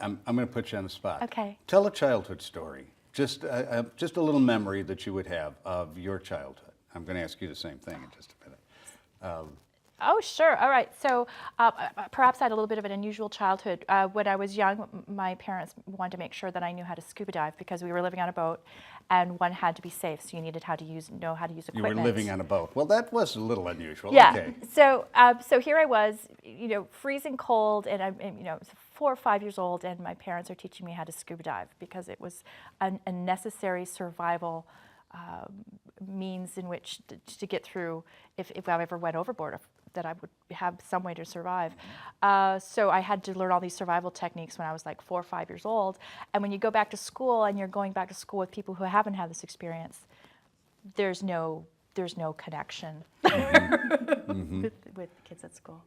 I'm going to put you on the spot. Okay. Tell a childhood story. Just a little memory that you would have of your childhood. I'm going to ask you the same thing in just a minute. Oh, sure. All right. So perhaps I had a little bit of an unusual childhood. When I was young, my parents wanted to make sure that I knew how to scuba dive because we were living on a boat, and one had to be safe. So you needed know how to use equipment. You were living on a boat. Well, that was a little unusual. Yeah. Okay. So here I was, freezing cold, and I'm, 4 or 5 years old, and my parents are teaching me how to scuba dive because it was a necessary survival means in which to get through if I ever went overboard, that I would have some way to survive. So I had to learn all these survival techniques when I was like 4 or 5 years old. And when you go back to school and you're going back to school with people who haven't had this experience, there's no connection with kids at school.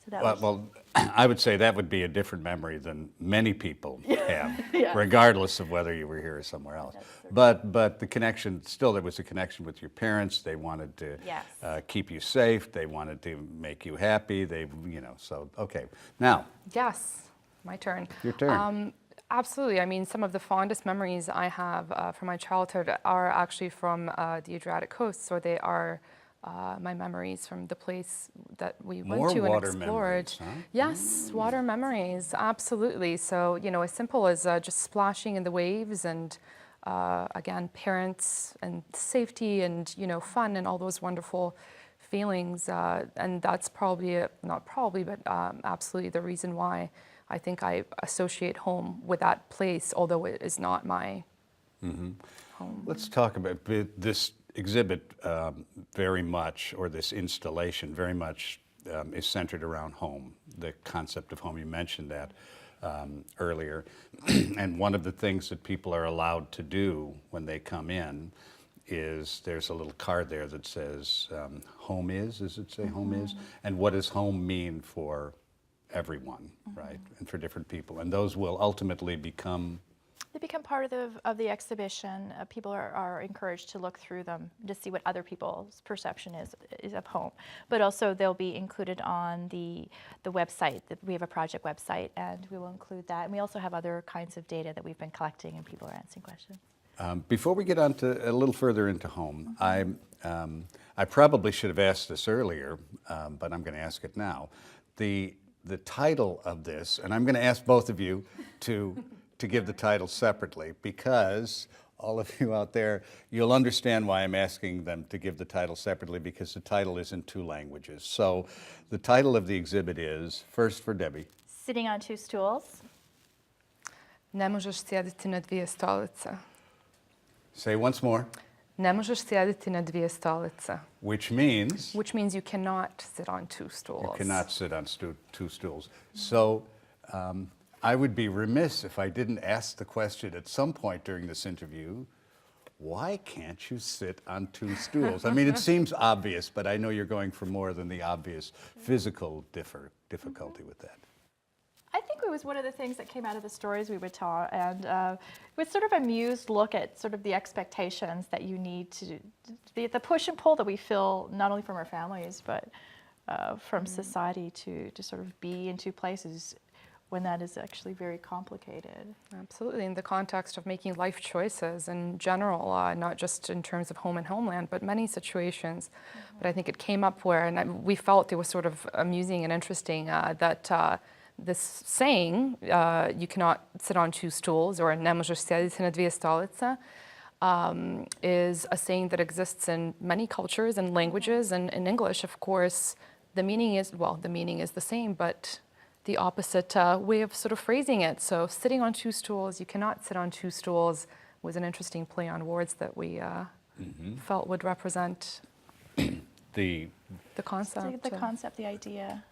So that Well, I would say that would be a different memory than many people have, regardless of whether you were here or somewhere else. But the connection, still there was a connection with your parents. They wanted to keep you safe. They wanted to make you happy. So, okay. Now. Yes, my turn. Your turn. Absolutely. I mean, some of the fondest memories I have from my childhood are actually from the Adriatic coast, so they are my memories from the place that we went to and explored. Memories, huh? Yes, water memories, absolutely. So, as simple as just splashing in the waves and, again, parents and safety and, fun and all those wonderful feelings. And that's absolutely the reason why I think I associate home with that place, although it is not my home. Let's talk about this exhibit very much, or this installation very much is centered around home, the concept of home. You mentioned that earlier. And one of the things that people are allowed to do when they come in is there's a little card there that says home is, does it say home is? And what does home mean for everyone, right? And for different people. And those will ultimately become they become part of the exhibition. People are encouraged to look through them to see what other people's perception is of home. But also they'll be included on the website. We have a project website, and we will include that. And we also have other kinds of data that we've been collecting, and people are answering questions. Before we get on to a little further into home, I probably should have asked this earlier, but I'm going to ask it now. The title of this, and I'm going to ask both of you to give the title separately, because all of you out there, you'll understand why I'm asking them to give the title separately, because the title is in 2 languages. So the title of the exhibit is, first for Debbie. Sitting on 2 stools. Ne možeš sjediti na 2 stolice. Say once more. Ne možeš sjediti na 2 stolice. Which means? Which means you cannot sit on 2 stools. You cannot sit on 2 stools. So I would be remiss if I didn't ask the question at some point during this interview, why can't you sit on 2 stools? I mean, it seems obvious, but I know you're going for more than the obvious physical difficulty with that. I think it was one of the things that came out of the stories we would tell, and it was sort of an amused look at sort of the expectations that you need to, the push and pull that we feel not only from our families, but from society to sort of be in 2 places when that is actually very complicated. Absolutely, in the context of making life choices in general, not just in terms of home and homeland, but many situations. But I think it came up where, and we felt it was sort of amusing and interesting that this saying, you cannot sit on 2 stools, or ne možeš sjediti na 2 stolice, is a saying that exists in many cultures and languages. And in English, of course, the meaning is the same, but the opposite way of sort of phrasing it. So sitting on 2 stools, you cannot sit on 2 stools, was an interesting play on words that we felt would represent the concept. The concept, the idea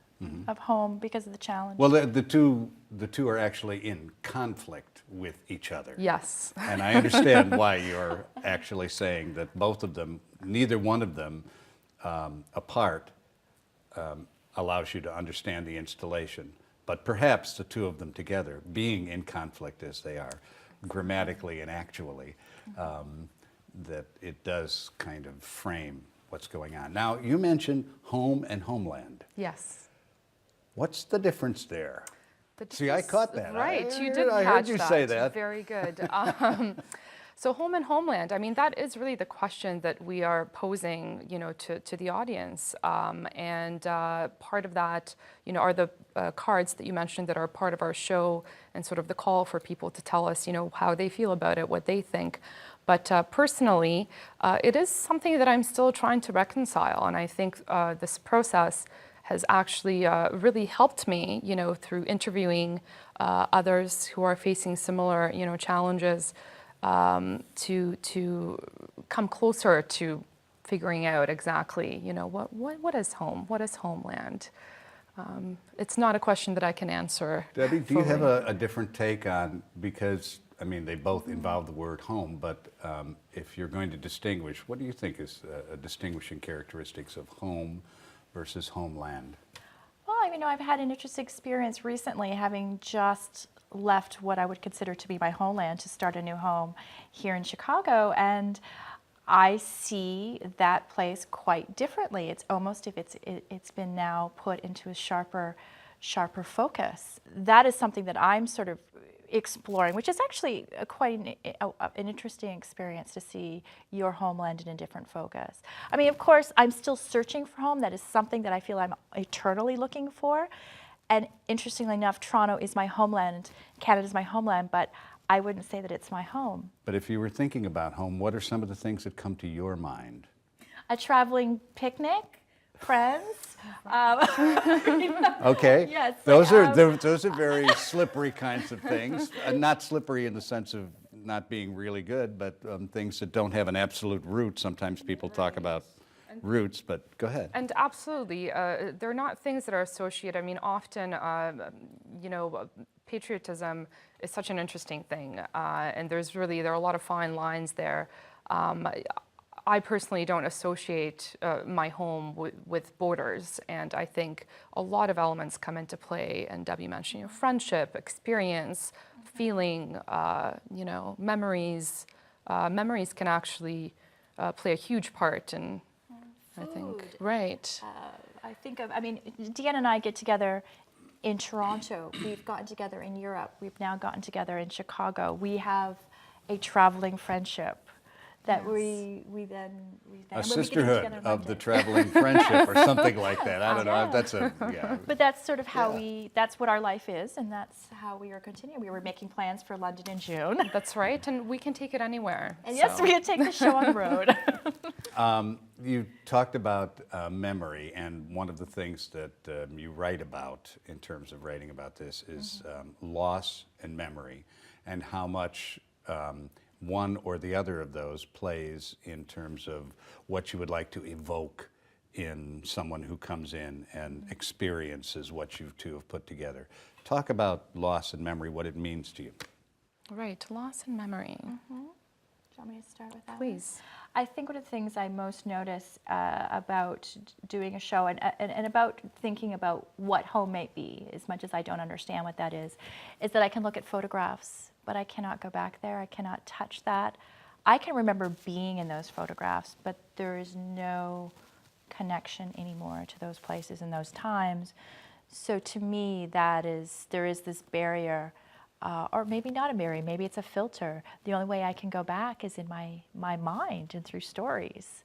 of home, because of the challenge. Well, the two are actually in conflict with each other. Yes. And I understand why you're actually saying that both of them, neither one of them apart allows you to understand the installation. But perhaps the 2 of them together, being in conflict as they are, grammatically and actually, that it does kind of frame what's going on. Now, you mentioned home and homeland. Yes. What's the difference there? But See, I caught that. Right, I you did I catch heard you that. say that. Very good. So home and homeland, I mean, that is really the question that we are posing, to the audience. Part of that, are the cards that you mentioned that are part of our show and sort of the call for people to tell us, how they feel about it, what they think. But personally, it is something that I'm still trying to reconcile. And I think this process has actually really helped me, through interviewing others who are facing similar, challenges, to come closer to figuring out exactly, what is home? What is homeland? It's not a question that I can answer. Debbie, do you have fully. a different take on, because, I mean, they both involve the word home, but if you're going to distinguish, what do you think is a distinguishing characteristics of home versus homeland? Well, I've had an interesting experience recently, having just left what I would consider to be my homeland to start a new home here in Chicago, and I see that place quite differently. It's almost if it's been now put into a sharper focus. That is something that I'm sort of exploring, which is actually quite an interesting experience to see your homeland in a different focus. I mean, of course, I'm still searching for home. That is something that I feel I'm eternally looking for. And interestingly enough, Toronto is my homeland, Canada's my homeland, but I wouldn't say that it's my home. But if you were thinking about home, what are some of the things that come to your mind? A traveling picnic, friends. Okay. Yes, Those are very slippery kinds of things. Not slippery in the sense of not being really good, but things that don't have an absolute root. Sometimes people talk about roots, but go ahead. And absolutely, they're not things that are associated. I mean, often, patriotism is such an interesting thing, and there are a lot of fine lines there. I personally don't associate my home with borders, and I think a lot of elements come into play. And Debbie mentioned, friendship, experience, feeling, memories. Memories can actually play a huge part in. I think, right. Deanna and I get together in Toronto. We've gotten together in Europe. We've now gotten together in Chicago. We have a traveling friendship that we then a sisterhood of the traveling friendship or something like that. I don't know. That's But that's sort of how that's what our life is, and that's how we are continuing. We were making plans for London in June. That's right, and we can take it anywhere. And yes, we can take the show on the road. You talked about memory, and one of the things that you write about in terms of writing about this is loss and memory, and how much one or the other of those plays in terms of what you would like to evoke in someone who comes in and experiences what you two have put together. Talk about loss and memory, what it means to you. Right, loss and memory. Do you want me to start with that? Please. I think one of the things I most notice about doing a show and about thinking about what home might be, as much as I don't understand what that is that I can look at photographs, but I cannot go back there. I cannot touch that. I can remember being in those photographs, but there is no connection anymore to those places and those times. So to me, there is this barrier. Or maybe not a barrier, maybe it's a filter. The only way I can go back is in my mind and through stories.